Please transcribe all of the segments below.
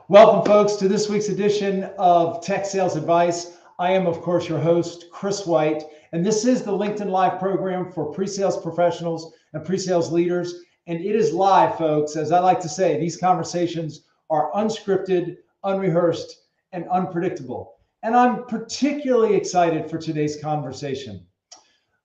Welcome, folks, to this week's edition of Tech Sales Advice. I am, of course, your host, Chris White, and this is the LinkedIn Live program for pre-sales professionals and pre-sales leaders. And it is live, folks. As I like to say, these conversations are unscripted, unrehearsed, and unpredictable. And I'm particularly excited for today's conversation.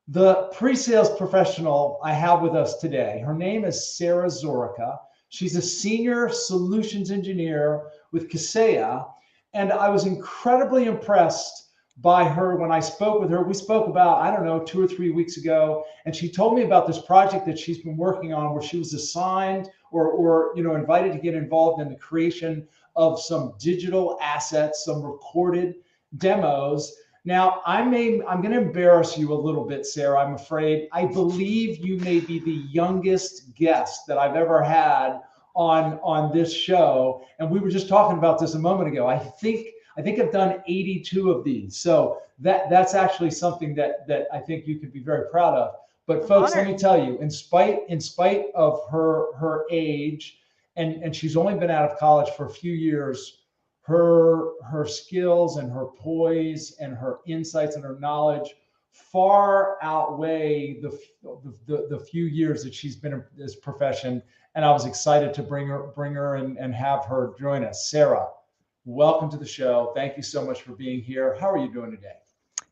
The pre-sales professional I have with us today, her name is Sara Zorica. She's a senior solutions engineer with Kaseya, and I was incredibly impressed by her when I spoke with her. We spoke about, I don't know, 2 or 3 weeks ago, and she told me about this project that she's been working on where she was assigned or invited to get involved in the creation of some digital assets, some recorded demos. Now, I'm going to embarrass you a little bit, Sara, I'm afraid. I believe you may be the youngest guest that I've ever had on this show. And we were just talking about this a moment ago. I think I've done 82 of these. So that's actually something that I think you could be very proud of. But folks, let me tell you, in spite of her age, and she's only been out of college for a few years, her skills and her poise and her insights and her knowledge far outweigh the few years that she's been in this profession. And I was excited to bring her and have her join us. Sara, welcome to the show. Thank you so much for being here. How are you doing today?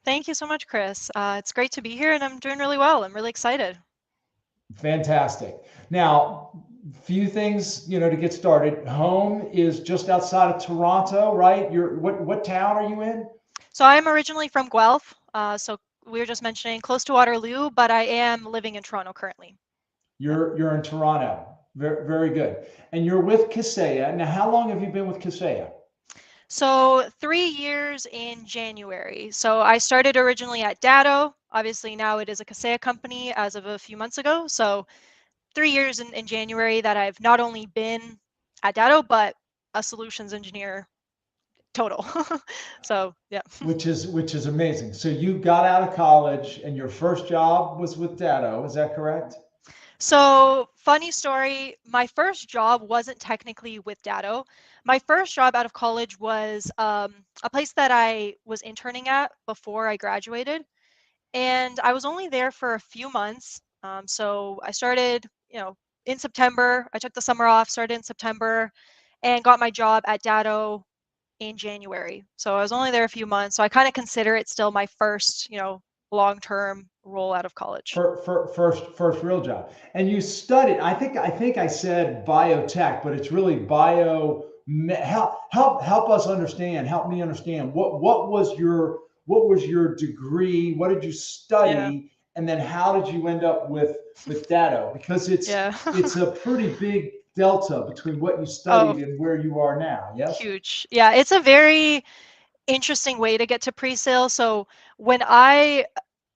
Thank you so much, Chris. It's great to be here, and I'm doing really well. I'm really excited. Fantastic. Now, few things, to get started. Home is just outside of Toronto, right? What town are you in? So I'm originally from Guelph. So we were just mentioning close to Waterloo, but I am living in Toronto currently. You're in Toronto. Very, very good. And you're with Kaseya. Now, how long have you been with Kaseya? So 3 years in January. So I started originally at Datto. Obviously now it is a Kaseya company as of a few months ago. So 3 years in January that I've not only been at Datto, but a solutions engineer total. So yeah. Which is amazing. So you got out of college and your first job was with Datto. Is that correct? So, funny story, my first job wasn't technically with Datto. My first job out of college was a place that I was interning at before I graduated. And I was only there for a few months. So I started, in September. I took the summer off, started in September, and got my job at Datto in January. So I was only there a few months. So I kind of consider it still my first, long-term role out of college. First real job. And you studied, I think I said biotech, but it's really bio. Help us understand, help me understand what was your degree? What did you study? Yeah. And then how did you end up with Datto? Because it's Yeah. it's a pretty big delta between what you Oh, studied and where you are now. Yes? huge. Yeah, it's a very interesting way to get to pre-sale. So when I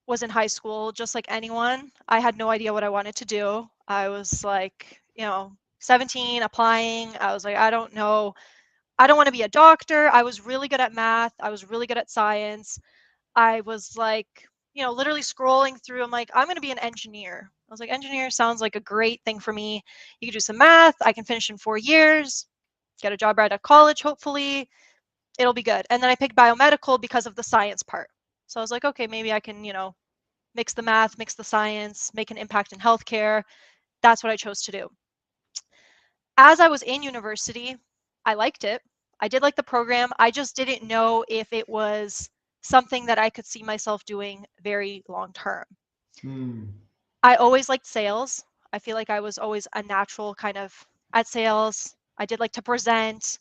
was in high school, just like anyone, I had no idea what I wanted to do. I was like, 17, applying. I was like, I don't know. I don't want to be a doctor. I was really good at math. I was really good at science. I was like, literally scrolling through. I'm like, I'm going to be an engineer. I was like, engineer sounds like a great thing for me. You can do some math. I can finish in 4 years, get a job right out of college, hopefully. It'll be good. And then I picked biomedical because of the science part. So I was like, okay, maybe I can, mix the math, mix the science, make an impact in healthcare. That's what I chose to do. As I was in university, I liked it. I did like the program. I just didn't know if it was something that I could see myself doing very long term. Hmm. I always liked sales. I feel like I was always a natural kind of at sales. I did like to present.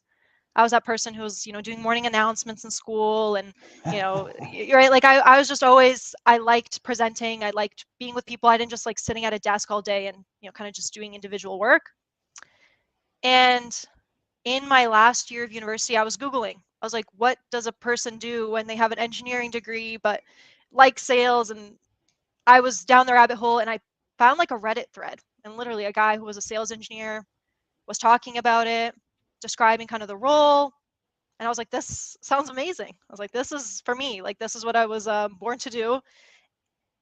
I was that person who was, doing morning announcements in school and, you're right. Like I was just always, I liked presenting. I liked being with people. I didn't just like sitting at a desk all day and, kind of just doing individual work. And in my last year of university, I was Googling. I was like, what does a person do when they have an engineering degree, but like sales? And I was down the rabbit hole and I found like a Reddit thread, and literally a guy who was a sales engineer was talking about it, describing kind of the role. And I was like, this sounds amazing. I was like, this is for me. Like, this is what I was born to do.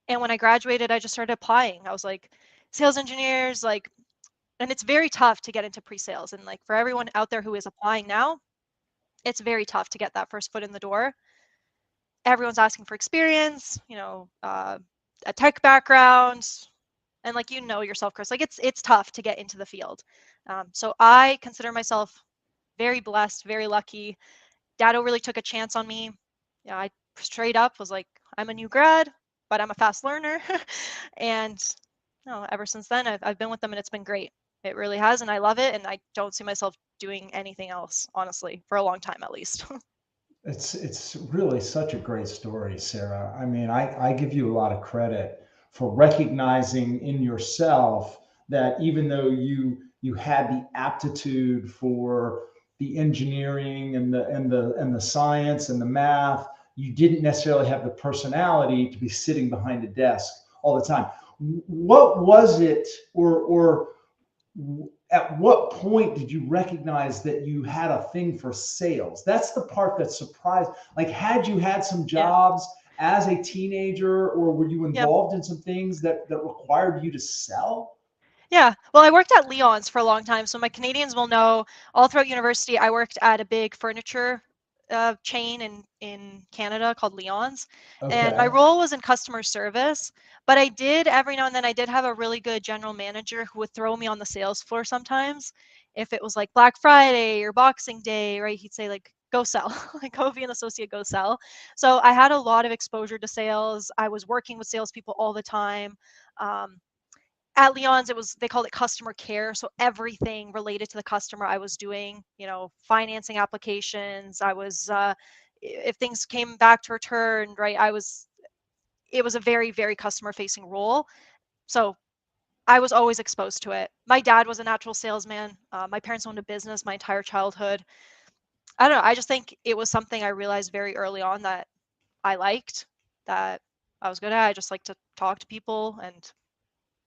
And when I graduated, I just started applying. I was like, sales engineers, like, And it's very tough to get into pre-sales. And like for everyone out there who is applying now, it's very tough to get that first foot in the door. Everyone's asking for experience, a tech background, and like yourself, Chris, like it's tough to get into the field. So I consider myself very blessed, very lucky. Datto really took a chance on me. Yeah, I straight up was like, I'm a new grad, but I'm a fast learner. And ever since then, I've been with them and it's been great. It really has, and I love it. And I don't see myself doing anything else, honestly, for a long time at least. It's really such a great story, Sarah. I mean, I give you a lot of credit for recognizing in yourself that even though you had the aptitude for the engineering and the science and the math, you didn't necessarily have the personality to be sitting behind a desk all the time. What was it, or at what point did you recognize that you had a thing for sales? That's the part that surprised. Like, had you had some Yeah. jobs as a teenager, or were you Yep. involved in some things that required you to sell? Yeah. Well, I worked at Leon's for a long time. So my Canadians will know all throughout university, I worked at a big furniture chain in Canada called Leon's. And my Okay. role was in customer service. But I did every now and then, I did have a really good general manager who would throw me on the sales floor sometimes. If it was like Black Friday or Boxing Day, right? He'd say, like, go sell, like, go be an associate, go sell. So I had a lot of exposure to sales. I was working with salespeople all the time. Um, at Leon's, they called it customer care. So everything related to the customer I was doing, financing applications. I was, if things came back to return, right, it was a very, very customer facing role. So I was always exposed to it. My dad was a natural salesman. My parents owned a business my entire childhood. I don't know. I just think it was something I realized very early on that I liked, that I was good at. I just like to talk to people, and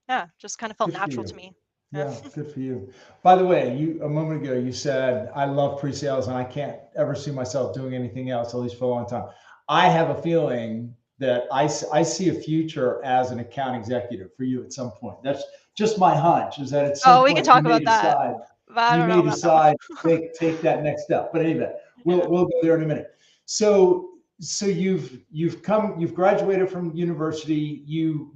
yeah, just kind of felt Good for natural to you. me. Yeah. Yeah, good for you. By the way, you a moment ago you said I love pre-sales and I can't ever see myself doing anything else, at least for a long time. I have a feeling that I see a future as an account executive for you at some point. That's just my hunch, is that at some Oh, we can point you talk may about that, decide but I you don't know may about that one. decide take that next step. But anyway, Yeah. we'll go there in a minute. So you've graduated from university. You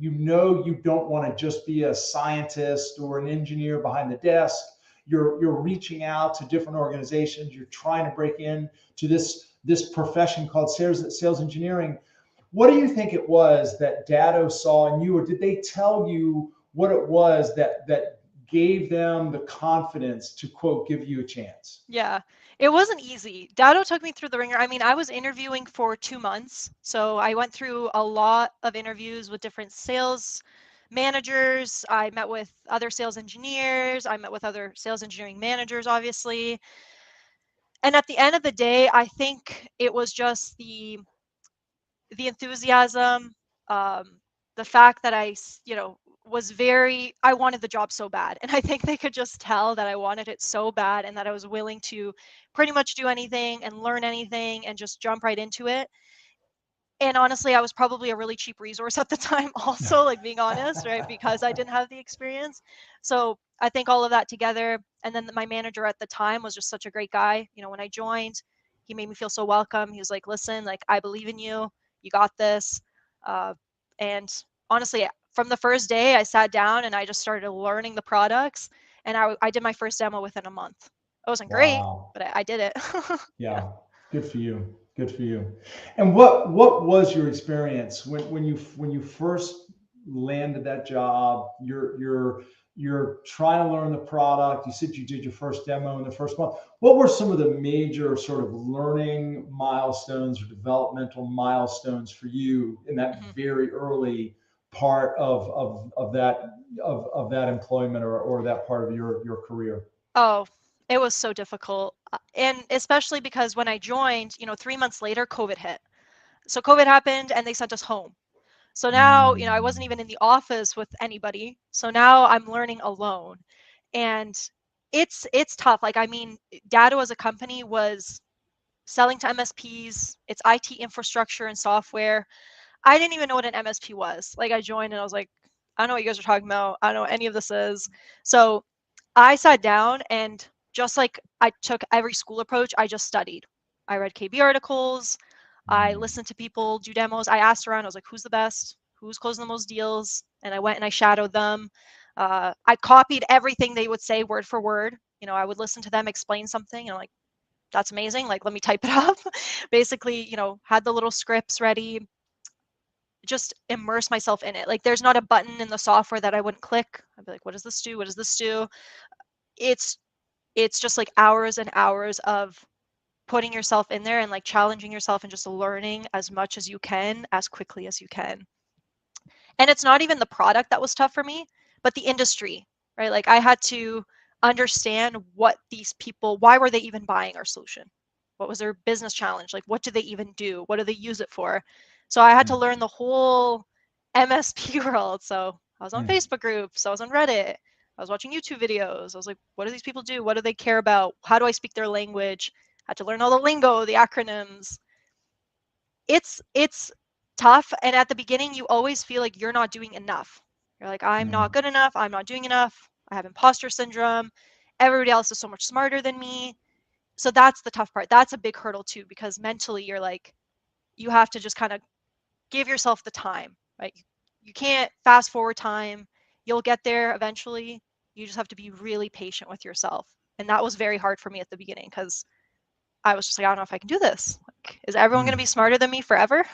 don't want to just be a scientist or an engineer behind the desk. You're reaching out to different organizations. You're trying to break in to this profession called sales engineering. What do you think it was that Datto saw in you, or did they tell you what it was that gave them the confidence to, quote, give you a chance? Yeah, it wasn't easy. Datto took me through the ringer. I mean, I was interviewing for 2 months. So I went through a lot of interviews with different sales managers. I met with other sales engineers. I met with other sales engineering managers, obviously. And at the end of the day, I think it was just the enthusiasm, um, the fact that was I wanted the job so bad. And I think they could just tell that I wanted it so bad and that I was willing to pretty much do anything and learn anything and just jump right into it. And honestly, I was probably a really cheap resource at the time also, like, being honest, right? Because I didn't have the experience. So I think all of that together, and then my manager at the time was just such a great guy. When I joined, he made me feel so welcome. He was like, listen, like, I believe in you. You got this. Uh, and honestly, from the first day, I sat down and I just started learning the products. And I did my first demo within a month. It wasn't great, Wow. but I did it. Yeah. Yeah, good for you. Good for you. And what was your experience when you first landed that job? You're trying to learn the product. You said you did your first demo in the first month. What were some of the major sort of learning milestones or developmental milestones for you in that Mhm. very early part of that employment, or that part of your career? Oh, it was so difficult. And especially because when I joined, 3 months later, COVID hit. So COVID happened and they sent us home. So now, I wasn't Mm. even in the office with anybody. So now I'm learning alone. And it's tough. Like, I mean, Datto as a company was selling to MSPs, it's IT infrastructure and software. I didn't even know what an MSP was. Like, I joined and I was like, I don't know what you guys are talking about. I don't know what any of this is. So I sat down and just like I took every school approach, I just studied. I read KB articles. I listened to people do demos. I asked around. I was like, who's the best? Who's closing the most deals? And I went and I shadowed them. I copied everything they would say word for word. I would listen to them explain something and I'm like, that's amazing. Like, let me type it up. Basically, had the little scripts ready, just immerse myself in it. Like, there's not a button in the software that I wouldn't click. I'd be like, what does this do? What does this do? It's it's just like hours and hours of putting yourself in there and like challenging yourself and just learning as much as you can as quickly as you can. And it's not even the product that was tough for me, but the industry, right? Like, I had to understand what these people, why were they even buying our solution? What was their business challenge? Like, what do they even do? What do they use it for? So I had to learn the whole MSP world. So I was on Facebook groups, I was on Reddit, I was watching YouTube videos. I was like, what do these people do? What do they care about? How do I speak their language? I had to learn all the lingo, the acronyms. It's tough, and at the beginning you always feel like you're not doing enough. You're like, I'm not good enough, I'm not doing enough, I have imposter syndrome, everybody else is so much smarter than me. So that's the tough part. That's a big hurdle too, because mentally you're like, you have to just kind of give yourself the time, right? You can't fast forward time. You'll get there eventually. You just have to be really patient with yourself. And that was very hard for me at the beginning because I was just like, I don't know if I can do this. Like, is everyone going to be smarter than me forever?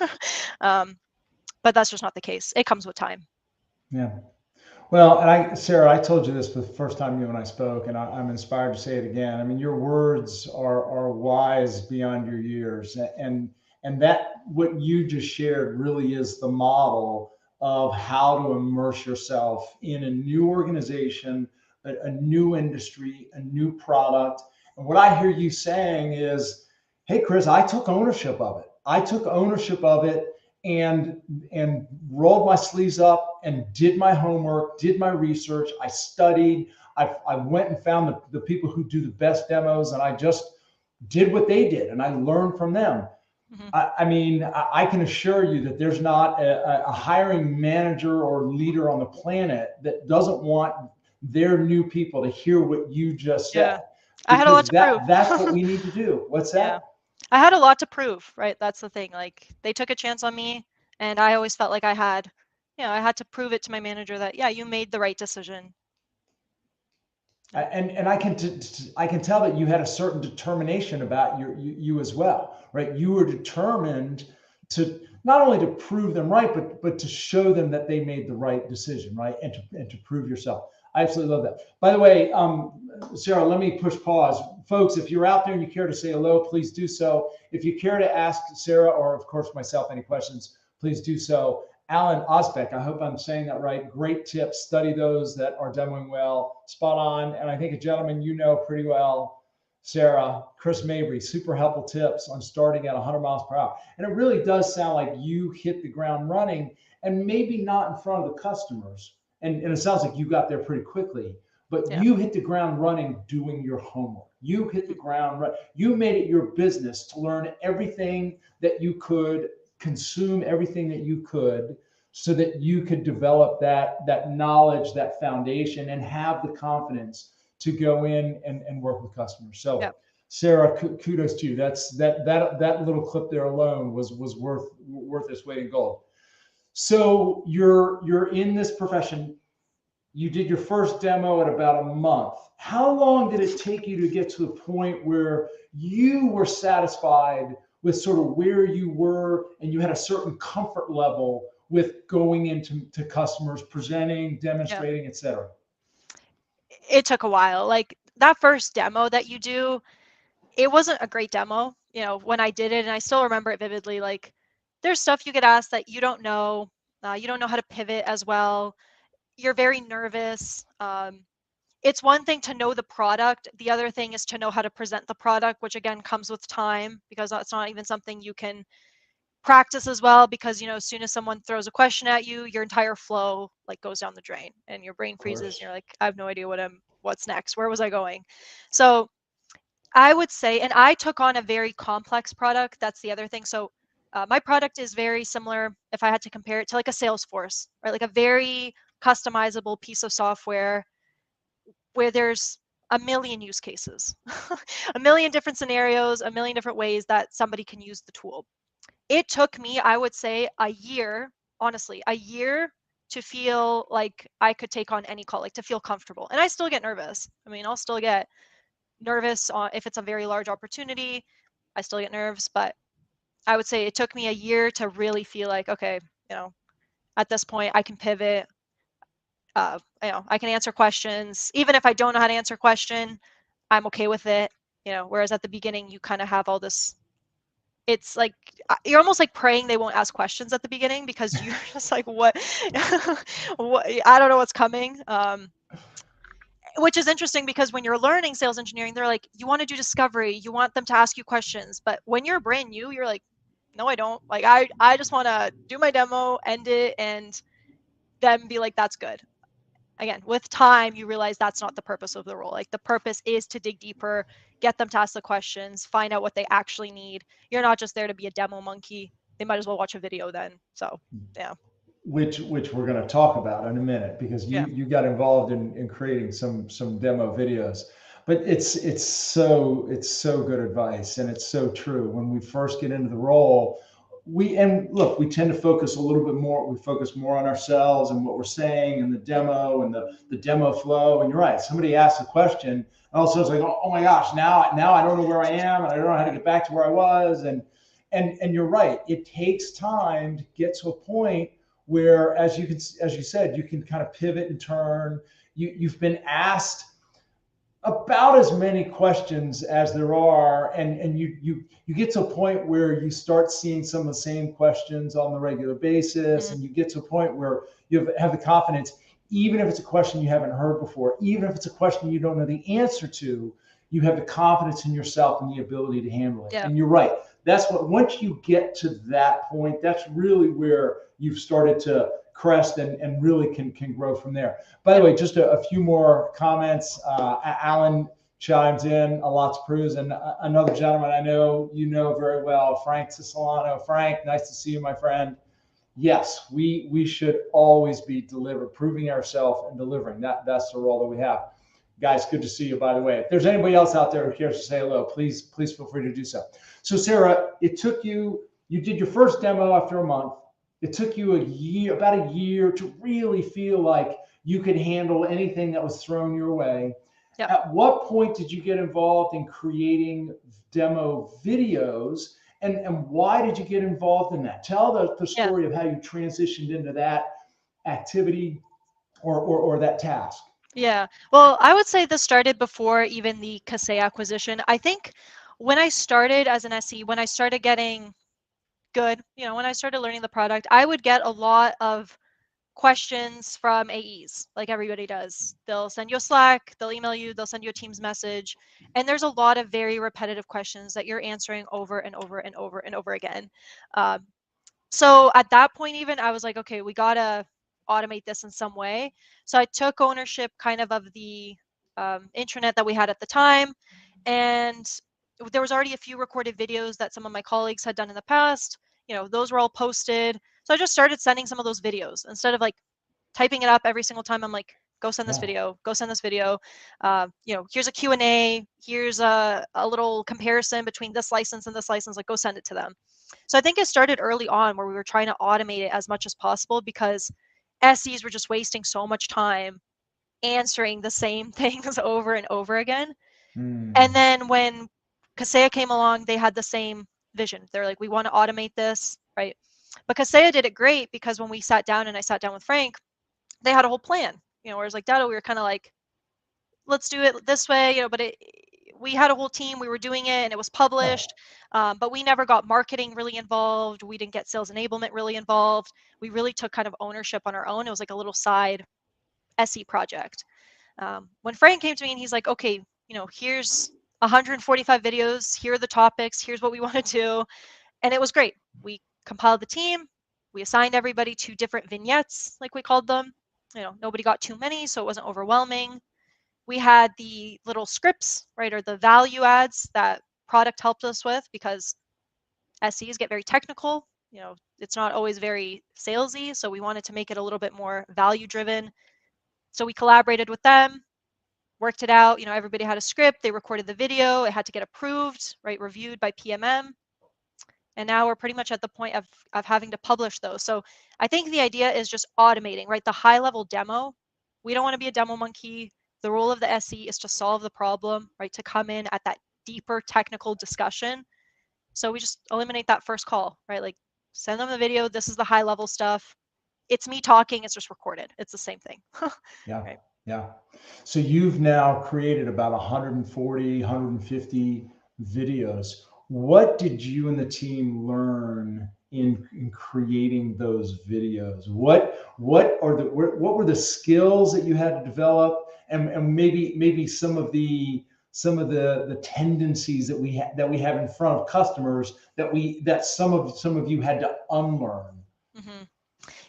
But that's just not the case. It comes with time. Yeah. Well, and Sarah, I told you this the first time you and I spoke, and I'm inspired to say it again. I mean, your words are wise beyond your years, and that what you just shared really is the model of how to immerse yourself in a new organization, a new industry, a new product. And what I hear you saying is, "Hey, Chris, I took ownership of it. I took ownership of it." And rolled my sleeves up and did my homework, did my research. I studied. I went and found the people who do the best demos, and I just did what they did, and I learned from them. I mean, I can assure you that there's not a hiring manager or leader on the planet that doesn't want their new people to hear what you just said. I had a lot Because to prove. that's what we need to do. What's that? Yeah. I had a lot to prove, right? That's the thing. Like, they took a chance on me, and I always felt like I had to prove it to my manager that, yeah, you made the right decision. And I can tell that you had a certain determination about you as well, right? You were determined to not only to prove them right, but to show them that they made the right decision, right? And to prove yourself. I absolutely love that. By the way, Sarah, let me push pause. Folks, if you're out there and you care to say hello, please do so. If you care to ask Sarah or, of course, myself any questions, please do so. Alan Osbeck, I hope I'm saying that right. Great tips. Study those that are demoing well. Spot on. And I think a gentleman you know pretty well, Sarah, Chris Mabry, super helpful tips on starting at 100 miles per hour. And it really does sound like you hit the ground running, and maybe not in front of the customers. And it sounds like you got there pretty quickly, but you hit the ground running doing your homework. You hit the ground running. You made it your business to learn everything that you could, consume everything that you could, so that you could develop that knowledge, that foundation, and have the confidence to go in and work with customers. So Sarah, kudos to you. That little clip there alone was worth its weight in gold. So you're in this profession. You did your first demo at about a month. How long did it take you to get to the point where you were satisfied with sort of where you were and you had a certain comfort level with going into customers, presenting, demonstrating, et cetera? It took a while. Like, that first demo that you do, it wasn't a great demo, when I did it, and I still remember it vividly. Like, there's stuff you get asked that you don't know. You don't know how to pivot as well. You're very nervous. It's one thing to know the product. The other thing is to know how to present the product, which again comes with time, because that's not even something you can practice as well, because as soon as someone throws a question at you, your entire flow like goes down the drain and your brain freezes and you're like, I have no idea what's next. Where was I going? So I would say, and I took on a very complex product. That's the other thing. So my product is very similar, if I had to compare it to like a Salesforce, right? Like a very customizable piece of software. where there's a million use cases, a million different scenarios, a million different ways that somebody can use the tool. It took me, I would say, a year, honestly, a year to feel like I could take on any call, like to feel comfortable. And I still get nervous. I mean, I'll still get nervous if it's a very large opportunity. I still get nerves, but I would say it took me a year to really feel like, okay, at this point I can pivot. I can answer questions. Even if I don't know how to answer a question, I'm okay with it. Whereas at the beginning, you kind of have all this. It's like you're almost like praying they won't ask questions at the beginning because you're just like, what? What? I don't know what's coming. Which is interesting because when you're learning sales engineering, they're like, you want to do discovery, you want them to ask you questions. But when you're brand new, you're like, no, I don't. Like, I just want to do my demo, end it, and then be like, that's good. Again, with time, you realize that's not the purpose of the role. Like, the purpose is to dig deeper, get them to ask the questions, find out what they actually need. You're not just there to be a demo monkey. They might as well watch a video then. So, yeah. Which we're going to talk about in a minute, because Yeah. you got involved in creating some demo videos. But it's so good advice, and it's so true. When we first get into the role, we tend to focus a little bit more. We focus more on ourselves and what we're saying and the demo and the demo flow. And you're right. Somebody asks a question, and also it's like, oh my gosh, now I don't know where I am, and I don't know how to get back to where I was. And you're right. It takes time to get to a point where, as you said, you can kind of pivot and turn. You've been asked about as many questions as there are, and you get to a point where you start seeing some of the same questions on the regular basis, and you get to a point where you have the confidence, even if it's a question you haven't heard before, even if it's a question you don't know the answer to, you have the confidence in yourself and the ability to handle it. Yeah. And you're right. That's what, once you get to that point, that's really where you've started to crest and really can grow from there. By the way, just a few more comments. Alan chimes in, a lot's proofs, and another gentleman I know you know very well, Frank Cisolano. Frank, nice to see you, my friend. Yes, we should always be proving ourselves and delivering. That's the role that we have. Guys, good to see you, by the way. If there's anybody else out there who cares to say hello, please feel free to do so. So Sara, you did your first demo after a month. It took you about a year to really feel like you could handle anything that was thrown your way. Yep. At what point did you get involved in creating demo videos, and why did you get involved in that? Tell the story of how you transitioned into that activity or that task. Yeah. Well, I would say this started before even the Kaseya acquisition. I think when I started as an SE, when I started getting good, when I started learning the product, I would get a lot of questions from AEs, like everybody does. They'll send you a Slack, they'll email you, they'll send you a Teams message. And there's a lot of very repetitive questions that you're answering over and over and over and over again. So at that point, even I was like, okay, we got to automate this in some way. So I took ownership kind of the intranet that we had at the time. And there was already a few recorded videos that some of my colleagues had done in the past. Those were all posted. So I just started sending some of those videos instead of like typing it up every single time. I'm like, go send this video, go send this video. Here's a Q&A, here's a little comparison between this license and this license, like go send it to them. So I think it started early on where we were trying to automate it as much as possible because SEs were just wasting so much time answering the same things over and over again. And then when Kaseya came along, they had the same vision. They're like, we want to automate this, right? But Kaseya did it great because when we sat down and I sat down with Frank, they had a whole plan, whereas like Datto, we were kind of like, let's do it this way, but we had a whole team, we were doing it and it was published, but we never got marketing really involved. We didn't get sales enablement really involved. We really took kind of ownership on our own. It was like a little side SE project. When Frank came to me and he's like, okay, here's 145 videos, here are the topics, here's what we want to do. And it was great. We compiled the team, we assigned everybody to different vignettes, like we called them. Nobody got too many, so it wasn't overwhelming. We had the little scripts, right, or the value adds that product helped us with because SEs get very technical. It's not always very salesy, so we wanted to make it a little bit more value driven. So we collaborated with them, worked it out. Everybody had a script, they recorded the video, it had to get approved, right, reviewed by PMM. And now we're pretty much at the point of having to publish those. So I think the idea is just automating, right? The high level demo. We don't want to be a demo monkey. The role of the SE is to solve the problem, right? To come in at that deeper technical discussion. So we just eliminate that first call, right? Like send them the video. This is the high level stuff. It's me talking. It's just recorded. It's the same thing. Yeah. Right. Yeah. So you've now created about 140, 150 videos. What did you and the team learn in creating those videos? What were the skills that you had to develop, and maybe some of the tendencies that we have in front of customers that some of you had to unlearn? Mm-hmm.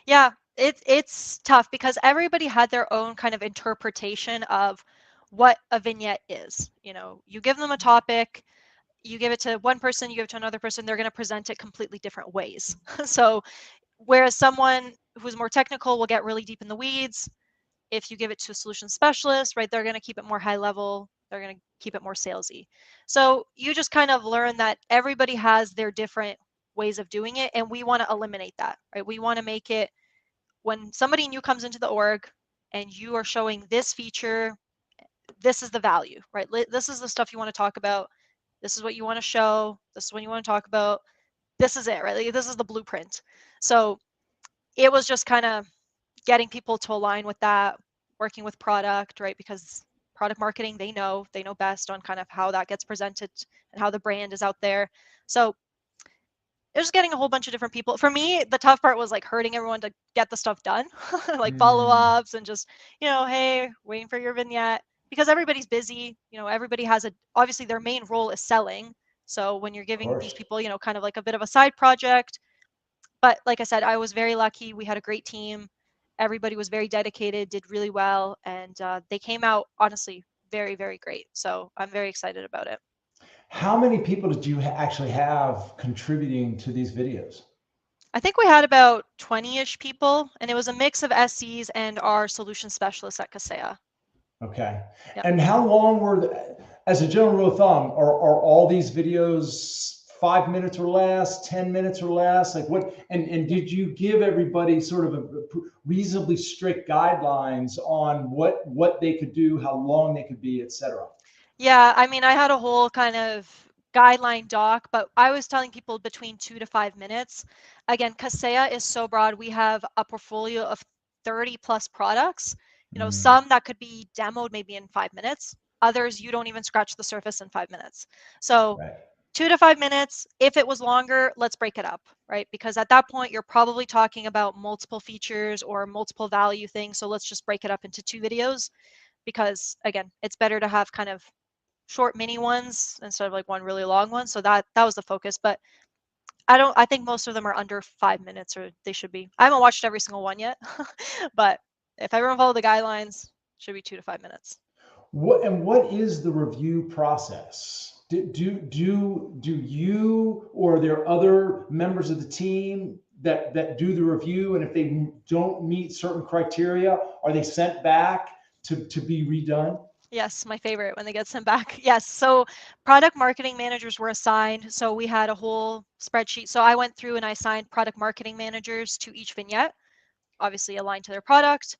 Yeah, it's tough because everybody had their own kind of interpretation of what a vignette is. You give them a topic, you give it to one person, you give it to another person, they're going to present it completely different ways. So whereas someone who's more technical will get really deep in the weeds, if you give it to a solution specialist, right, they're going to keep it more high level, they're going to keep it more salesy. So you just kind of learn that everybody has their different ways of doing it, and we want to eliminate that, right? We want to make it when somebody new comes into the org and you are showing this feature, this is the value, right? This is the stuff you want to talk about. This is what you want to show. This is what you want to talk about. This is it, right? Like, this is the blueprint. So it was just kind of getting people to align with that, working with product, right? Because product marketing, they know best on kind of how that gets presented and how the brand is out there. So it was getting a whole bunch of different people. For me, the tough part was like herding everyone to get the stuff done, like follow-ups and just, hey, waiting for your vignette, because everybody's busy. Everybody has obviously their main role is selling. So when you're giving these people, kind of like a bit of a side project. But like I said, I was very lucky. We had a great team. Everybody was very dedicated, did really well. And they came out, honestly, very, very great. So I'm very excited about it. How many people did you actually have contributing to these videos? I think we had about 20-ish people, and it was a mix of SCs and our solution specialists at Kaseya. Okay. Yep. And how long as a general rule of thumb, are all these videos 5 minutes or less, 10 minutes or less? Like what, and did you give everybody sort of a reasonably strict guidelines on what they could do, how long they could be, et cetera? Yeah, I mean, I had a whole kind of guideline doc, but I was telling people between 2 to 5 minutes. Again, Kaseya is so broad. We have a portfolio of 30 plus products, some that could be demoed maybe in 5 minutes. Others, you don't even scratch the surface in 5 minutes. So 2 to 5 minutes. If it was longer, let's break it up, right? Because at that point, you're probably talking about multiple features or multiple value things. So let's just break it up into 2 videos, because again, it's better to have kind of short mini ones instead of like one really long one. So that was the focus. But I think most of them are under 5 minutes, or they should be. I haven't watched every single one yet, but if everyone followed the guidelines, it should be 2 to 5 minutes. What is the review process? Do you, or are there other members of the team that do the review, and if they don't meet certain criteria, are they sent back to be redone? Yes, my favorite, when they get sent back. Yes, so product marketing managers were assigned. So we had a whole spreadsheet. So I went through and I assigned product marketing managers to each vignette, obviously aligned to their product.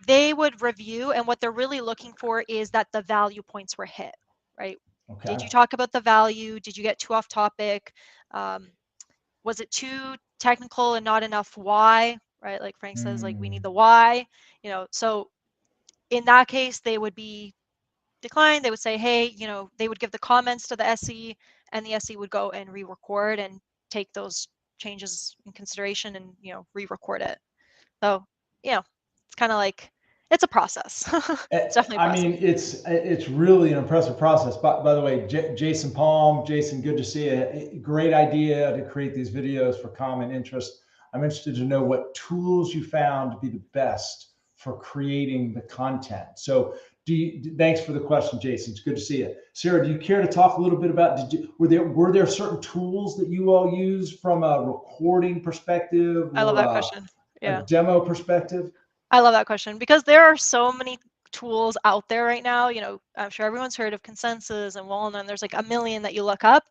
They would review, and what they're really looking for is that the value points were hit, right? Okay. Did you talk about the value? Did you get too off topic? Was it too technical and not enough why, right? Like Frank says, like we need the why, so in that case, they would be declined. They would say, hey, they would give the comments to the SE, and the SE would go and re-record and take those changes in consideration and, re-record it. So, it's kind of like, it's a process. It's definitely a process. I mean, it's really an impressive process. By the way, Jason Palm, Jason, good to see you. Great idea to create these videos for common interest. I'm interested to know what tools you found to be the best for creating the content. So thanks for the question, Jason. It's good to see you. Sara, do you care to talk a little bit about, were there certain tools that you all used from a recording perspective I love or that question. Yeah. a demo perspective? I love that question, because there are so many tools out there right now. I'm sure everyone's heard of Consensus and Walnut, and there's like a million that you look up.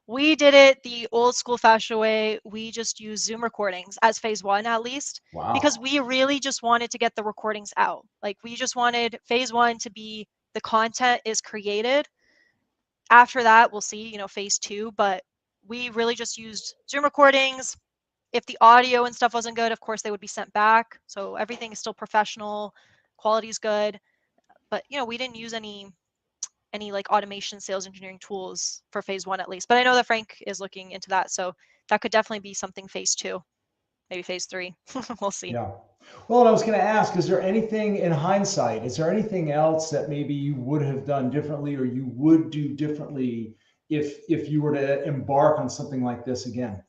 We did it the old school fashioned way. We just used Zoom recordings as phase one, at least, because Wow. we really just wanted to get the recordings out. Like, we just wanted phase one to be the content is created. After that, we'll see, phase two, but we really just used Zoom recordings. If the audio and stuff wasn't good, of course they would be sent back. So everything is still professional, quality is good. But we didn't use any like automation sales engineering tools for phase one, at least. But I know that Frank is looking into that, so that could definitely be something phase two, maybe phase three. We'll see. Yeah. Well, and I was going to ask, is there anything in hindsight, is there anything else that maybe you would have done differently or you would do differently if you were to embark on something like this again?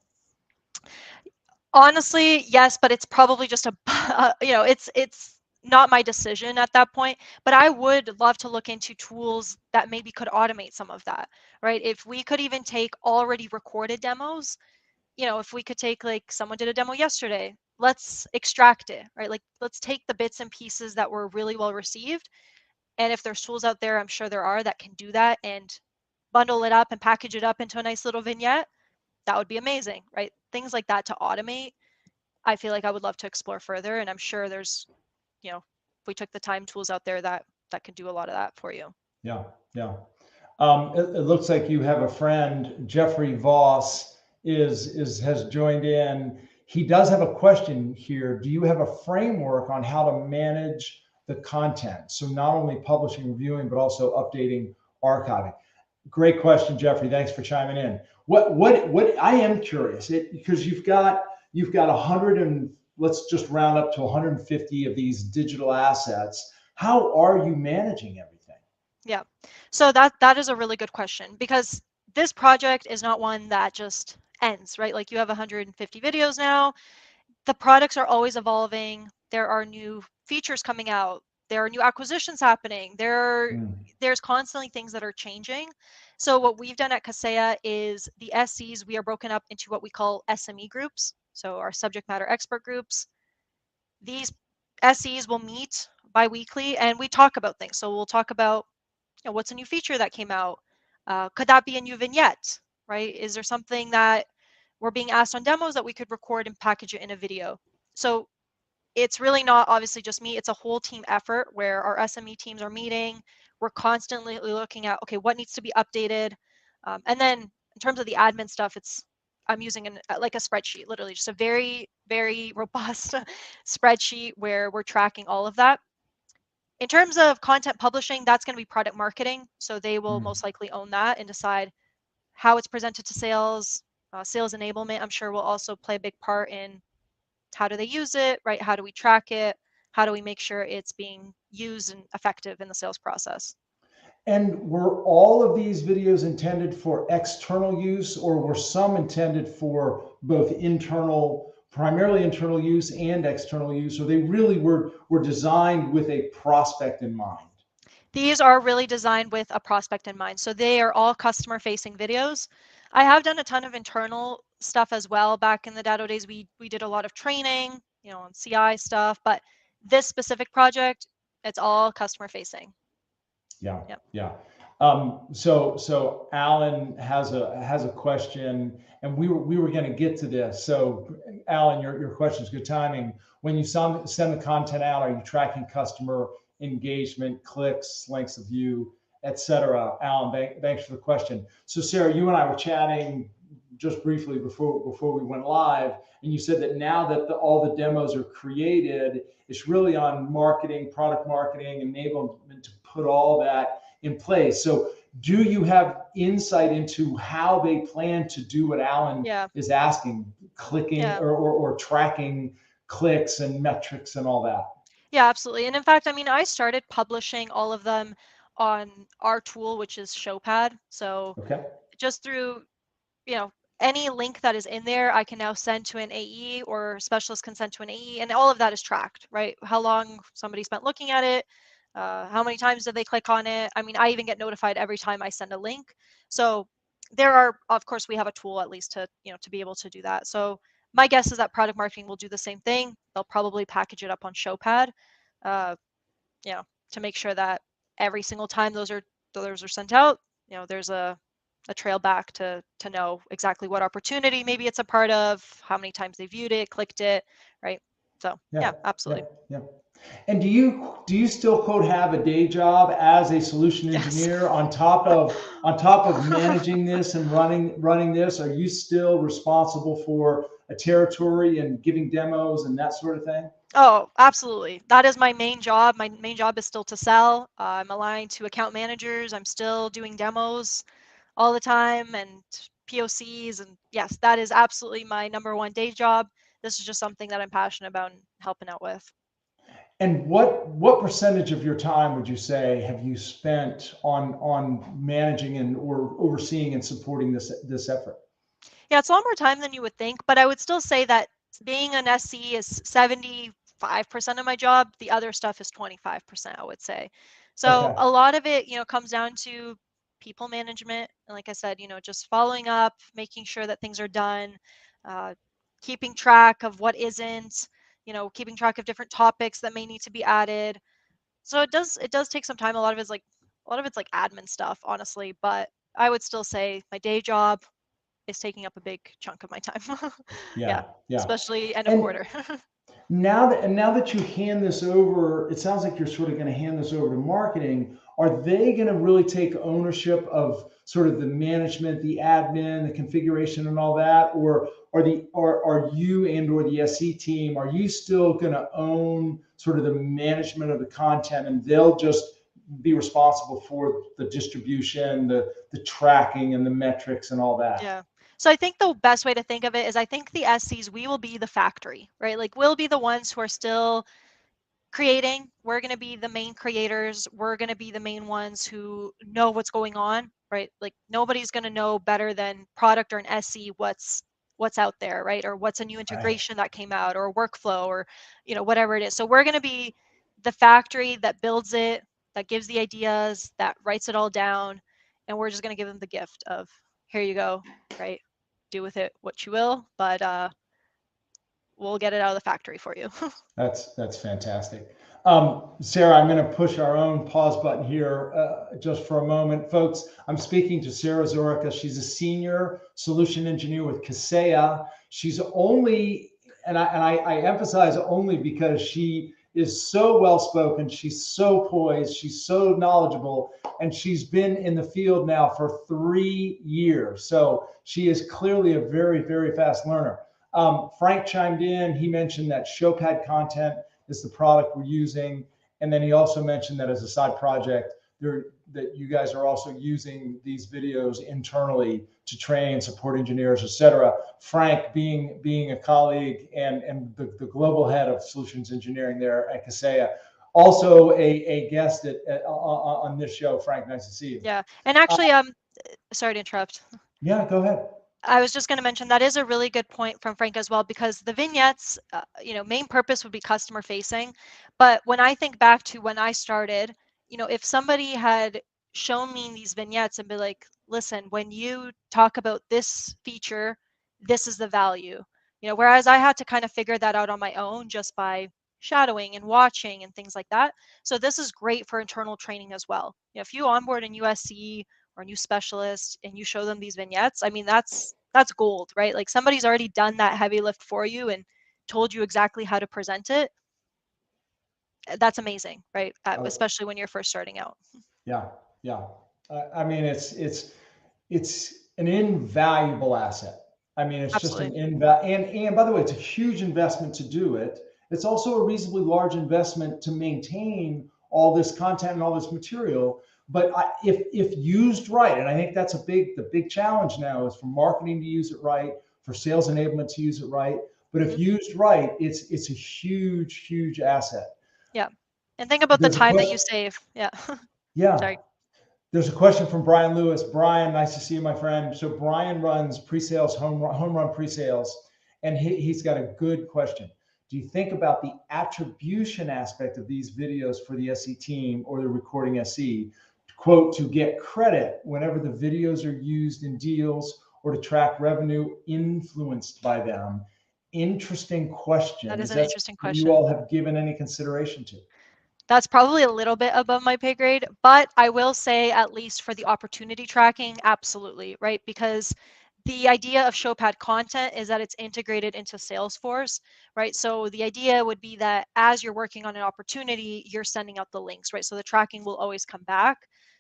Honestly, yes, but it's probably just it's not my decision at that point. But I would love to look into tools that maybe could automate some of that, right? If we could even take already recorded demos, if we could take, like, someone did a demo yesterday, let's extract it, right? Like, let's take the bits and pieces that were really well received. And if there's tools out there, I'm sure there are, that can do that and bundle it up and package it up into a nice little vignette, that would be amazing, right? Things like that to automate, I feel like I would love to explore further. And I'm sure there's, if we took the time, tools out there that could do a lot of that for you. Yeah. Yeah. It looks like you have a friend, Jeffrey Voss, has joined in. He does have a question here. Do you have a framework on how to manage the content? So not only publishing, reviewing, but also updating, archiving. Great question, Jeffrey. Thanks for chiming in. What I am curious, because you've got 100 and let's just round up to 150 of these digital assets. How are you managing everything? Yeah. So that is a really good question, because this project is not one that just ends, right? Like, you have 150 videos now. The products are always evolving. There are new features coming out. There are new acquisitions happening. Mm, There's constantly things that are changing. So what we've done at Kaseya is the SEs, we are broken up into what we call SME groups. So our subject matter expert groups. These SEs will meet bi-weekly and we talk about things. So we'll talk about, what's a new feature that came out? Could that be a new vignette, right? Is there something that we're being asked on demos that we could record and package it in a video? So it's really not obviously just me. It's a whole team effort where our SME teams are meeting. We're constantly looking at, okay, what needs to be updated? And then in terms of the admin stuff, I'm using like a spreadsheet, literally just a very, very robust spreadsheet where we're tracking all of that. In terms of content publishing, that's going to be product marketing. So they will mm. most likely own that and decide how it's presented to sales. Sales enablement, I'm sure, will also play a big part in how do they use it, right? How do we track it? How do we make sure it's being used and effective in the sales process? And were all of these videos intended for external use, or were some intended for both internal, primarily internal use and external use, or they really were designed with a prospect in mind? These are really designed with a prospect in mind. So they are all customer facing videos. I have done a ton of internal stuff as well. Back in the Datto days, we did a lot of training, on CI stuff, but this specific project, it's all customer facing. Yeah, Yep. yeah. So Alan has a question, and we were going to get to this. So Alan, your question is good timing. When you send the content out, are you tracking customer engagement, clicks, lengths of view, etc.? Alan, thanks for the question. So Sarah, you and I were chatting just briefly before we went live, and you said that now that all the demos are created, it's really on marketing, product marketing, enablement to put all that in place. So do you have insight into how they plan to do what Alan Yeah. is asking, clicking Yeah. or tracking clicks and metrics and all that? Yeah, absolutely. And in fact, I mean, I started publishing all of them on our tool, which is Showpad. So Okay. just through, you know, any link that is in there, I can now send to an AE, or specialist can send to an AE, and all of that is tracked, right? How long somebody spent looking at it, how many times did they click on it? I mean, I even get notified every time I send a link. So there are, of course, we have a tool at least to, to be able to do that. So my guess is that product marketing will do the same thing. They'll probably package it up on Showpad. Uh, yeah. to make sure that every single time those are sent out, there's a trail back to know exactly what opportunity maybe it's a part of, how many times they viewed it, clicked it, right? So Yeah, yeah, yeah, absolutely. yeah. And do you still quote have a day job as a solution Yes. engineer on top of managing this and running this? Are you still responsible for a territory and giving demos and that sort of thing? Oh, absolutely. That is my main job. My main job is still to sell. I'm aligned to account managers. I'm still doing demos all the time and POCs. And yes, that is absolutely my number one day job. This is just something that I'm passionate about and helping out with. And what percentage of your time would you say have you spent on managing and or overseeing and supporting this effort? Yeah, it's a lot more time than you would think, but I would still say that being an SC is 75% of my job. The other stuff is 25%, I would say. So Okay. a lot of it, comes down to people management. And like I said, just following up, making sure that things are done, uh, keeping track of what isn't, keeping track of different topics that may need to be added. So it does take some time. A lot of it's like admin stuff, honestly, but I would still say my day job is taking up a big chunk of my time. Yeah, Yeah, yeah. especially end of And quarter. now that you hand this over, it sounds like you're sort of going to hand this over to marketing. Are they going to really take ownership of sort of the management, the admin, the configuration, and all that, or are you and or the SE team, are you still going to own sort of the management of the content, and they'll just be responsible for the distribution, the tracking, and the metrics, and all that? Yeah. So I think the best way to think of it is I think the SCs, we will be the factory, right? Like we'll be the ones who are still creating. We're going to be the main creators. We're going to be the main ones who know what's going on, right? Like nobody's going to know better than product or an SC what's out there, right? Or what's a new Right. integration that came out or a workflow or whatever it is. So we're going to be the factory that builds it, that gives the ideas, that writes it all down, and we're just going to give them the gift of here you go, right? Do with it what you will, but we'll get it out of the factory for you. That's fantastic. Sarah, I'm going to push our own pause button here just for a moment. Folks, I'm speaking to Sara Zorica. She's a senior solution engineer with Kaseya. She's only, and I emphasize only because she is so well spoken. She's so poised. She's so knowledgeable. And she's been in the field now for 3 years. So she is clearly a very, very fast learner. Frank chimed in. He mentioned that Showpad content is the product we're using. And then he also mentioned that as a side project, that you guys are also using these videos internally to train, support engineers, et cetera. Frank, being a colleague and the global head of solutions engineering there at Kaseya, also a guest on this show. Frank, nice to see you. Yeah. And actually, sorry to interrupt. Yeah, go ahead. I was just going to mention that is a really good point from Frank as well, because the vignettes, main purpose would be customer facing. But when I think back to when I started, if somebody had shown me these vignettes and be like, listen, when you talk about this feature, this is the value, whereas I had to kind of figure that out on my own just by shadowing and watching and things like that. So this is great for internal training as well. If you onboard a USC or a new specialist and you show them these vignettes, I mean, that's gold, right? Like somebody's already done that heavy lift for you and told you exactly how to present it. That's amazing, right? Especially when you're first starting out. Yeah, yeah. I mean, it's an invaluable asset. I mean, it's just an Absolutely. and by the way, it's a huge investment to do it. It's also a reasonably large investment to maintain all this content and all this material. But if used right, and I think that's the big challenge now is for marketing to use it right, for sales enablement to use it right. But if Hmm. used right, it's a huge asset. Yeah. And think about the There's a time that you question. save. Yeah. Yeah. Sorry. There's a question from Brian Lewis. Brian, nice to see you, my friend. So Brian runs pre-sales, home run pre-sales, and he's got a good question. Do you think about the attribution aspect of these videos for the SE team or the recording SE, quote, to get credit whenever the videos are used in deals or to track revenue influenced by them? Interesting question. That is Is an that interesting something you question. all have given any consideration to? That's probably a little bit above my pay grade, but I will say, at least for the opportunity tracking, absolutely, right? Because the idea of Showpad content is that it's integrated into Salesforce, right? So the idea would be that as you're working on an opportunity, you're sending out the links, right? So the tracking will always come back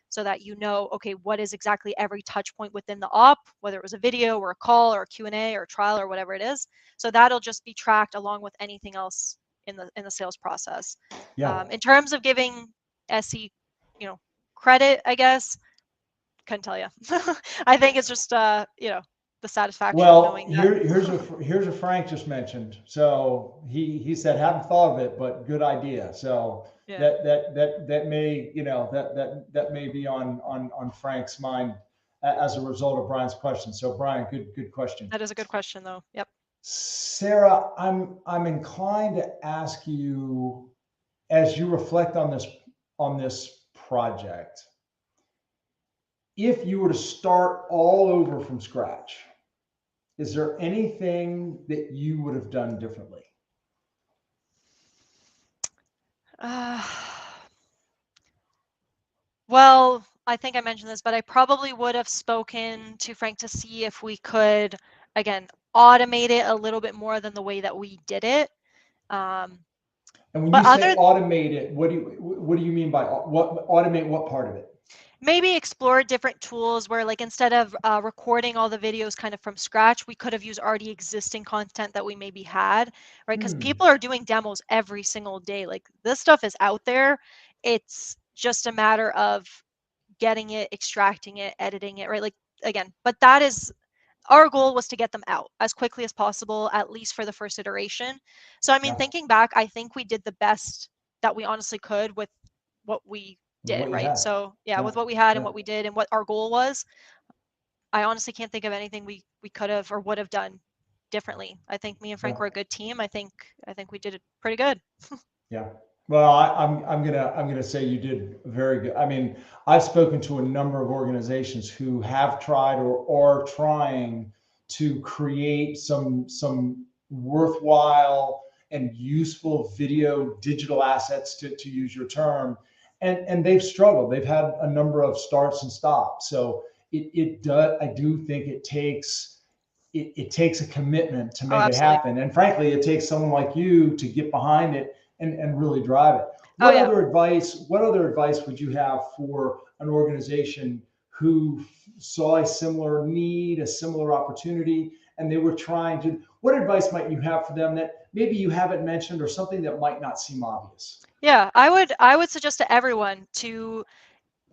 so that you know, okay, what is exactly every touch point within the op, whether it was a video or a call or a Q&A or a trial or whatever it is. So that'll just be tracked along with anything else in the sales process. Yeah. In terms of giving SE, credit, I guess, couldn't tell you. I think it's just, the satisfaction of Well, knowing that. here's a Frank just mentioned. So he said hadn't thought of it, but good idea. So Yeah, that may that may be on Frank's mind as a result of Brian's question. So Brian, good question. that is a good question, though. Yep. Sarah, I'm inclined to ask you, as you reflect on this project, if you were to start all over from scratch, is there anything that you would have done differently? Uh, well, I think I mentioned this, but I probably would have spoken to Frank to see if we could, again, automate it a little bit more than the way that we did it. And when you But say other automate it, what do you mean by what automate? What part of it? maybe explore different tools where, like, instead of recording all the videos kind of from scratch, we could have used already existing content that we maybe had, right? Because Hmm. people are doing demos every single day. Like, this stuff is out there. It's just a matter of getting it, extracting it, editing it, right? Like, again, but that is our goal, was to get them out as quickly as possible, at least for the first iteration. So I mean, Yeah, thinking back, I think we did the best that we honestly could with what we with did, what you right? had. So yeah, Yeah, with what we had and yeah, what we did and what our goal was, I honestly can't think of anything we could have or would have done differently. I think me and yeah. Frank were a good team. I think we did it pretty good. Yeah. Well, I'm gonna say you did very good. I mean, I've spoken to a number of organizations who have tried or are trying to create some worthwhile and useful video digital assets, to use your term, and they've struggled. They've had a number of starts and stops. So it does. I do think it takes a commitment to Oh, make it absolutely. happen. And frankly, it takes someone like you to get behind it and really drive it. Oh yeah. What other advice would you have for an organization who saw a similar need, a similar opportunity, and they were trying to, what advice might you have for them that maybe you haven't mentioned, or something that might not seem obvious? Yeah, I would suggest to everyone to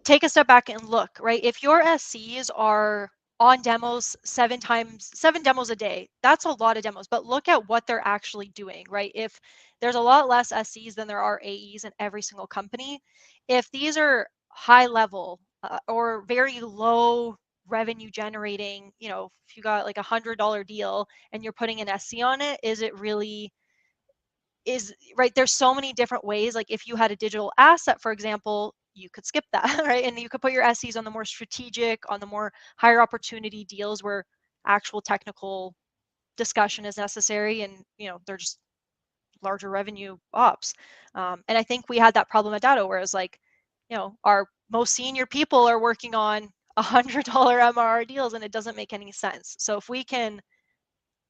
take a step back and look, right? If your SCs are on demos 7 demos a day, that's a lot of demos, but look at what they're actually doing, right? If there's a lot less SCs than there are AEs in every single company, if these are high level or very low revenue generating, if you got like $100 deal and you're putting an SC on it, is it really is right? There's so many different ways. Like, if you had a digital asset, for example, you could skip that, right? And you could put your SEs on the more strategic, on the more higher opportunity deals where actual technical discussion is necessary, and they're just larger revenue ops. And I think we had that problem at Datto, where it's like, our most senior people are working on $100 MRR deals, and it doesn't make any sense. So if we can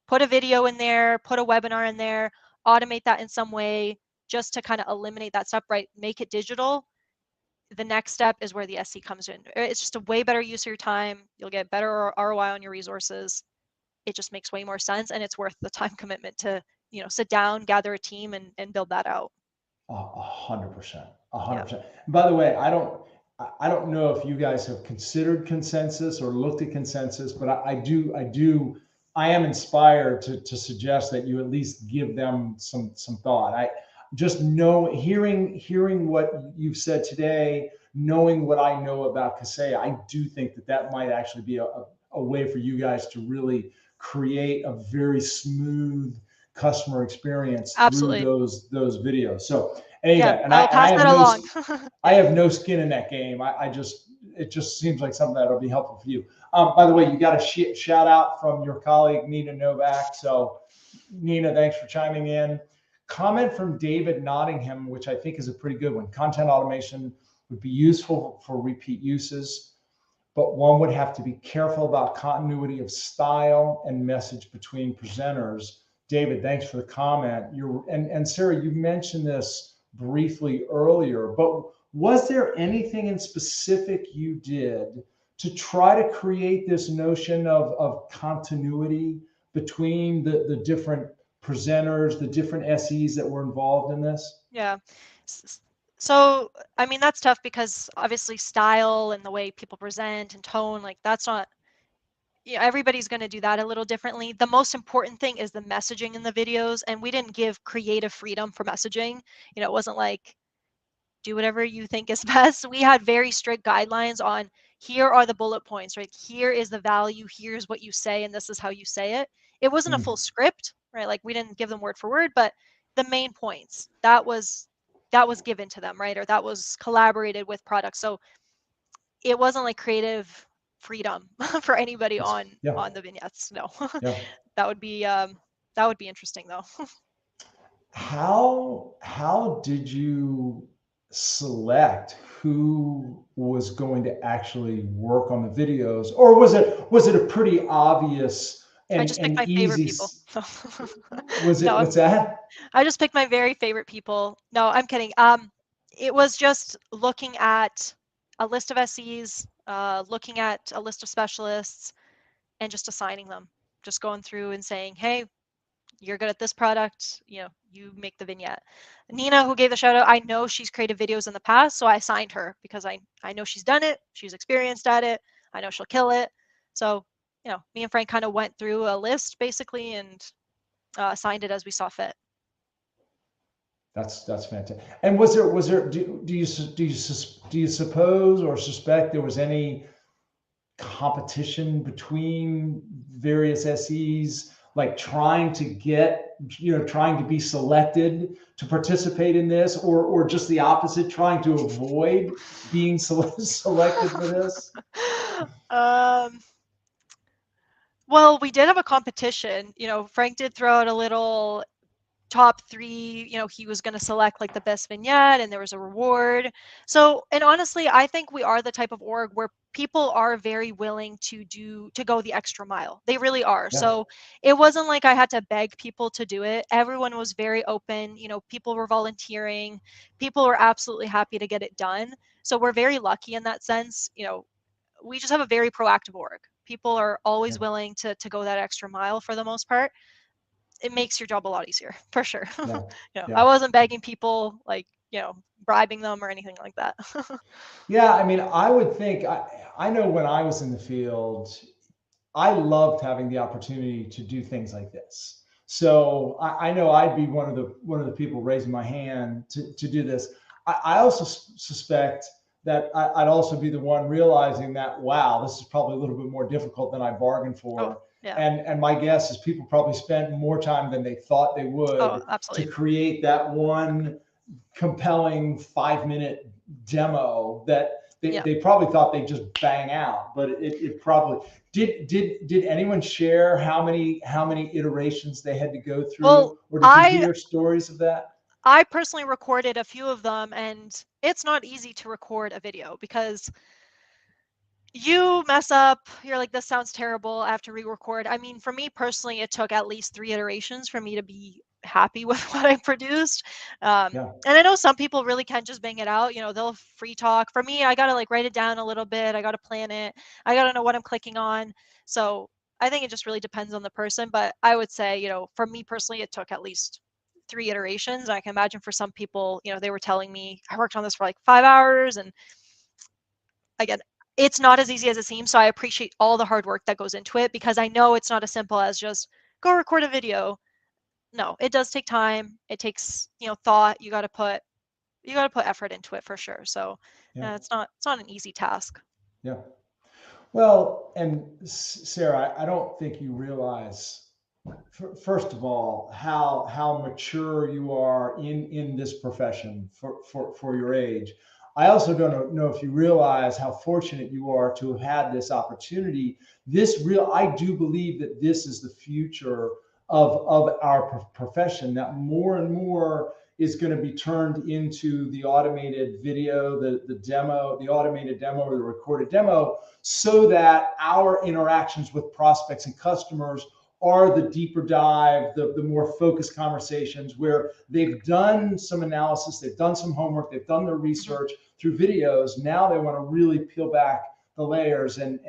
put a video in there, put a webinar in there, automate that in some way, just to kind of eliminate that step, right? Make it digital. The next step is where the SC comes in. It's just a way better use of your time. You'll get better ROI on your resources. It just makes way more sense, and it's worth the time commitment to, sit down, gather a team, and build that out. 100%, Yeah. 100%. By the way, I don't know if you guys have considered consensus or looked at consensus, but I am inspired to suggest that you at least give them some thought. I just know, hearing what you've said today, knowing what I know about Kaseya, I do think that might actually be a way for you guys to really create a very smooth customer experience through Absolutely. those videos. So in any Yeah, event, and I I will and I pass have that no along. I Yeah. have no skin in that game. It just seems like something that'll be helpful for you. By the way, you got a shout out from your colleague Nina Novak. So Nina, thanks for chiming in. Comment from David Nottingham, which I think is a pretty good one. Content automation would be useful for repeat uses, but one would have to be careful about continuity of style and message between presenters. David, thanks for the comment. And Sara, you mentioned this briefly earlier, but was there anything in specific you did to try to create this notion of continuity between the different presenters, the different SEs that were involved in this? Yeah. So, I mean, that's tough because obviously style and the way people present and tone, like that's not, everybody's going to do that a little differently. The most important thing is the messaging in the videos, and we didn't give creative freedom for messaging. It wasn't like do whatever you think is best. We had very strict guidelines on here are the bullet points, right? Here is the value, here's what you say, and this is how you say it. It wasn't a full script, right? Like we didn't give them word for word, but the main points that was given to them, right? Or that was collaborated with products. So it wasn't like creative freedom for anybody on the vignettes. No. Yeah. that would be interesting though. How did you select who was going to actually work on the videos, or was it a pretty obvious and I just picked my favorite people. Was it? No, What's that? I just picked my very favorite people. No, I'm kidding. It was just looking at a list of SEs, looking at a list of specialists, and just assigning them. Just going through and saying, hey, you're good at this product, you make the vignette. Nina, who gave the shout out, I know she's created videos in the past, so I assigned her because I know she's done it, she's experienced at it, I know she'll kill it. So, me and Frank kind of went through a list basically and assigned it as we saw fit. That's fantastic. And was there do you suppose or suspect there was any competition between various SEs, like trying to be selected to participate in this, or just the opposite, trying to avoid being selected for this? Well, we did have a competition. Frank did throw out a little top 3, he was going to select like the best vignette and there was a reward. So, and honestly, I think we are the type of org where people are very willing to go the extra mile. They really are. Yeah. So it wasn't like I had to beg people to do it. Everyone was very open. People were volunteering. People were absolutely happy to get it done. So we're very lucky in that sense. We just have a very proactive org. People are always willing to go that extra mile for the most part. It makes your job a lot easier, for sure. Yeah. I wasn't begging people, like, bribing them or anything like that. Yeah, I mean, I would think, I know when I was in the field, I loved having the opportunity to do things like this. So I know I'd be one of the people raising my hand to do this. I also suspect that I'd also be the one realizing that, wow, this is probably a little bit more difficult than I bargained for. Oh, yeah. And my guess is people probably spent more time than they thought they would to create that one compelling 5-minute demo that they probably thought they'd just bang out, but it probably did anyone share how many iterations they had to go through? Well, or did you hear stories of that? I personally recorded a few of them, and it's not easy to record a video because you mess up, you're like, this sounds terrible, I have to re-record. I mean, for me personally, it took at least 3 iterations for me to be happy with what I produced. And I know some people really can just bang it out, they'll free talk. For me, I gotta like write it down a little bit, I gotta plan it, I gotta know what I'm clicking on. So I think it just really depends on the person, but I would say, for me personally, it took at least 3 iterations. I can imagine for some people, they were telling me I worked on this for like 5 hours, and again, it's not as easy as it seems. So I appreciate all the hard work that goes into it, because I know it's not as simple as just go record a video. No, it does take time. It takes, thought. You got to put effort into it for sure. So it's not an easy task. Yeah. Well, and Sara, I don't think you realize, first of all, how mature you are in this profession for your age. I also don't know if you realize how fortunate you are to have had this opportunity. I do believe that this is the future of our profession, that more and more is going to be turned into the automated video, the demo, the automated demo or the recorded demo, so that our interactions with prospects and customers are the deeper dive, the more focused conversations where they've done some analysis, they've done some homework, they've done their research through videos. Now they want to really peel back the layers and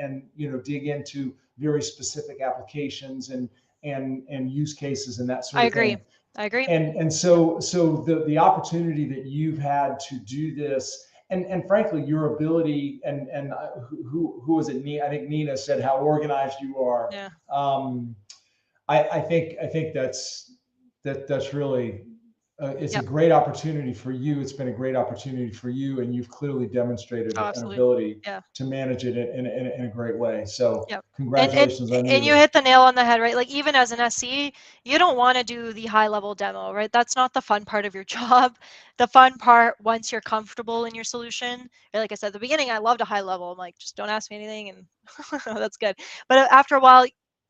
dig into very specific applications and use cases and that sort I of agree. thing. I agree. So the opportunity that you've had to do this, and frankly your ability, and who was it? I think Nina said how organized you are. Yeah. I think that's really it's a Yep. great opportunity for you. It's been a great opportunity for you, and you've clearly demonstrated Oh, an absolutely. ability Yeah. to manage it in a great way. So Yep. And congratulations on and you you. hit the nail on the head, right? Like even as an SE, you don't want to do the high level demo, right? That's not the fun part of your job. The fun part, once you're comfortable in your solution, like I said at the beginning, I loved a high level. I'm like, just don't ask me anything, and that's good. But after a while,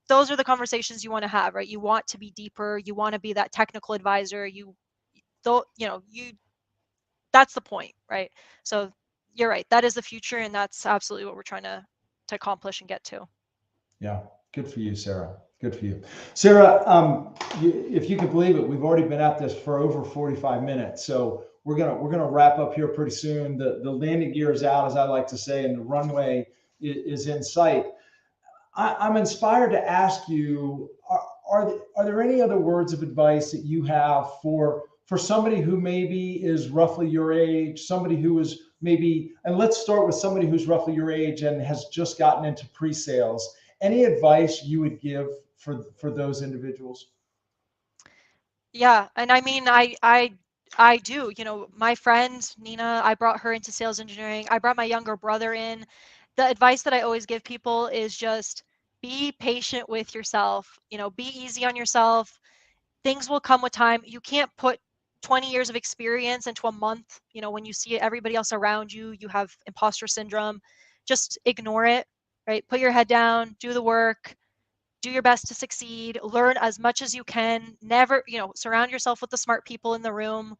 those are the conversations you want to have, right? You want to be deeper. You want to be that technical advisor. That's the point, right? So you're right. That is the future, and that's absolutely what we're trying to accomplish and get to. Yeah, good for you, Sarah. Good for you, Sarah. If you can believe it, we've already been at this for over 45 minutes. So we're gonna wrap up here pretty soon. The landing gear is out, as I like to say, and the runway is in sight. I'm inspired to ask you: are there any other words of advice that you have for somebody who maybe is roughly your age, somebody who is maybe, and let's start with somebody who's roughly your age and has just gotten into pre-sales? Any advice you would give for those individuals? Yeah, and I mean, I do. My friend Nina, I brought her into sales engineering. I brought my younger brother in. The advice that I always give people is just be patient with yourself. Be easy on yourself. Things will come with time. You can't put 20 years of experience into a month. When you see everybody else around you, you have imposter syndrome. Just ignore it, right? Put your head down, do the work, do your best to succeed, learn as much as you can. Never, surround yourself with the smart people in the room,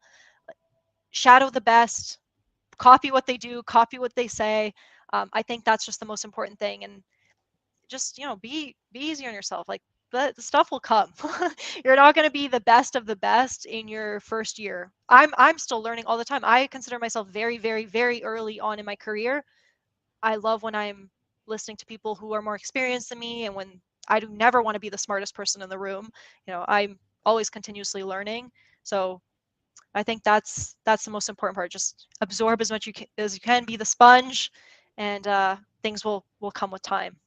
shadow the best, copy what they do, copy what they say. I think that's just the most important thing. And just, be easy on yourself. Like the stuff will come. You're not going to be the best of the best in your first year. I'm still learning all the time. I consider myself very, very, very early on in my career. I love when I'm listening to people who are more experienced than me, and when I do never want to be the smartest person in the room. I'm always continuously learning. So I think that's the most important part. Just absorb as much as you can, be the sponge, and things will come with time.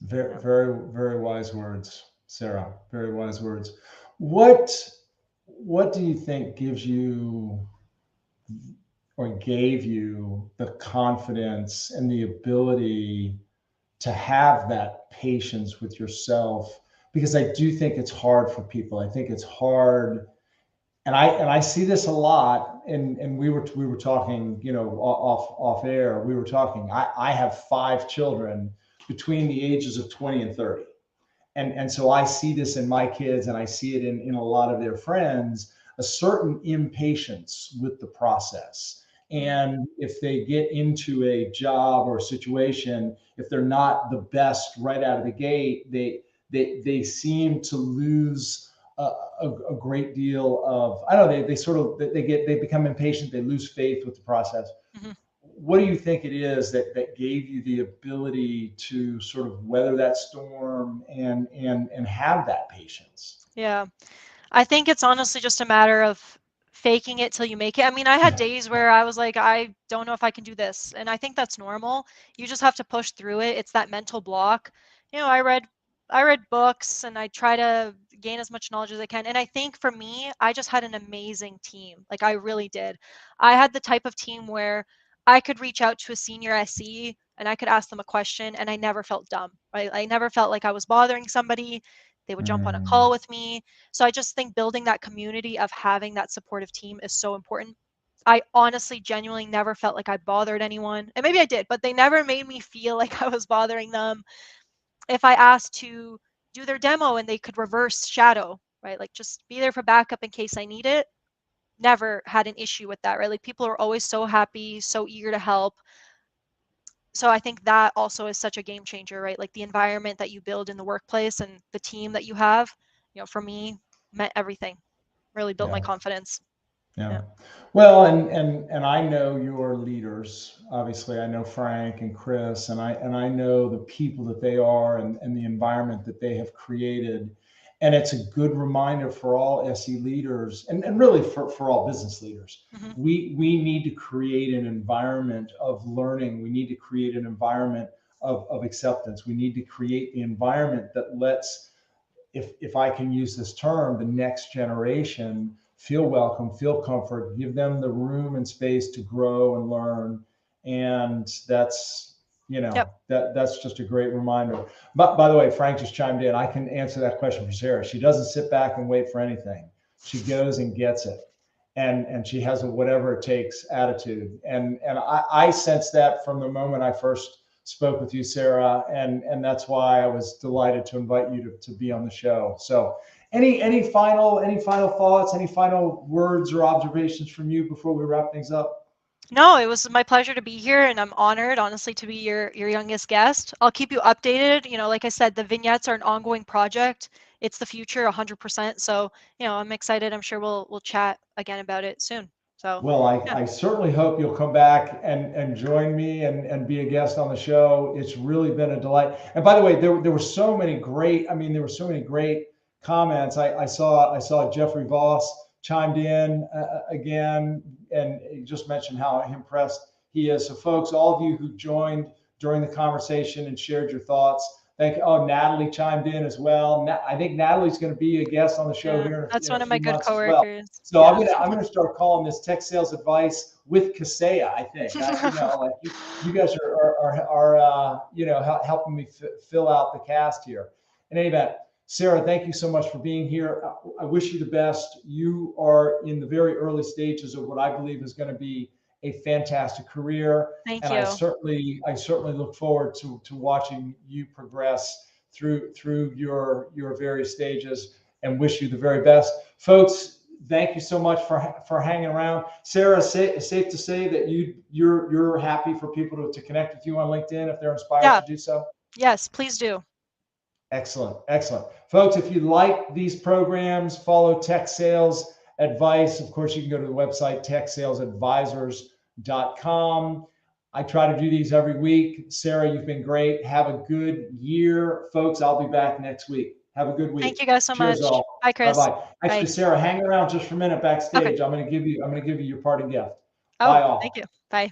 Very, very, very wise words, Sarah. Very wise words. What what do you think gives you or gave you the confidence and the ability to have that patience with yourself? Because I do think it's hard for people. I think it's hard, and I see this a lot. And we were talking, off air. We were talking. I have 5 children between the ages of 20 and 30, and so I see this in my kids, and I see it in a lot of their friends, a certain impatience with the process. And if they get into a job or a situation, if they're not the best right out of the gate, they seem to lose a great deal of, I don't know, they sort of they become impatient, they lose faith with the process. Mhm. What do you think it is that gave you the ability to sort of weather that storm and have that patience? Yeah. I think it's honestly just a matter of faking it till you make it. I mean, I had days where I was like, I don't know if I can do this. And I think that's normal. You just have to push through it. It's that mental block. I read books and I try to gain as much knowledge as I can. And I think for me, I just had an amazing team. Like I really did. I had the type of team where I could reach out to a senior SE and I could ask them a question and I never felt dumb. Right? I never felt like I was bothering somebody. They would jump on a call Mm, with me. So I just think building that community of having that supportive team is so important. I honestly, genuinely never felt like I bothered anyone. And maybe I did, but they never made me feel like I was bothering them. If I asked to do their demo and they could reverse shadow, right? Like just be there for backup in case I need it. Never had an issue with that, right? Like people are always so happy, so eager to help. So I think that also is such a game changer, right? Like the environment that you build in the workplace and the team that you have, for me, meant everything. Really built my Yeah. confidence. Yeah. Yeah. Well, and I know your leaders. Obviously, I know Frank and Chris, and I know the people that they are and the environment that they have created. And it's a good reminder for all SE leaders and really for all business leaders. Hmm. We need to create an environment of learning. We need to create an environment of acceptance. We need to create the environment that lets, if I can use this term, the next generation feel welcome, feel comfort, give them the room and space to grow and learn. And that's, Yep. that's just a great reminder. But by the way, Frank just chimed in. I can answer that question for Sarah. She doesn't sit back and wait for anything. She goes and gets it. And she has a whatever it takes attitude. And I sense that from the moment I first spoke with you, Sarah, and that's why I was delighted to invite you to be on the show. So, any final thoughts, any final words or observations from you before we wrap things up? No, it was my pleasure to be here, and I'm honored, honestly, to be your youngest guest. I'll keep you updated. Like I said, the vignettes are an ongoing project. It's the future, 100%. So, I'm excited. I'm sure we'll chat again about it soon. So, Well, yeah, I certainly hope you'll come back and join me and be a guest on the show. It's really been a delight. And by the way, there were so many great, I mean, there were so many great comments. I saw Jeffrey Voss chimed in again, and he just mentioned how impressed he is. So folks, all of you who joined during the conversation and shared your thoughts, thank you. Oh, Natalie chimed in as well. I think Natalie's going to be a guest on the show yeah, here that's in a one of my few good months as well. coworkers. So Yeah. I'm gonna start calling this tech sales advice with Kaseya. I think like you guys are helping me fill out the cast here. In any event, Sarah, thank you so much for being here. I wish you the best. You are in the very early stages of what I believe is going to be a fantastic career, Thank and I you. certainly look forward to watching you progress through your various stages, and wish you the very best. Folks, thank you so much for hanging around. Sarah, it's safe to say that you're happy for people to connect with you on LinkedIn if they're inspired Yeah. to do so? Yes, please do. Excellent, excellent. Folks, if you like these programs, follow Tech Sales Advice. Of course, you can go to the website, techsalesadvisors.com. I try to do these every week. Sarah, you've been great. Have a good year. Folks, I'll be back next week. Have a good Thank week. you guys so Cheers, much. all. Bye, Bye Chris. bye. Bye. Actually, Sarah, hang around just for a minute Okay. backstage. I'm going to give you your parting gift. Oh, Bye all. thank you. Bye.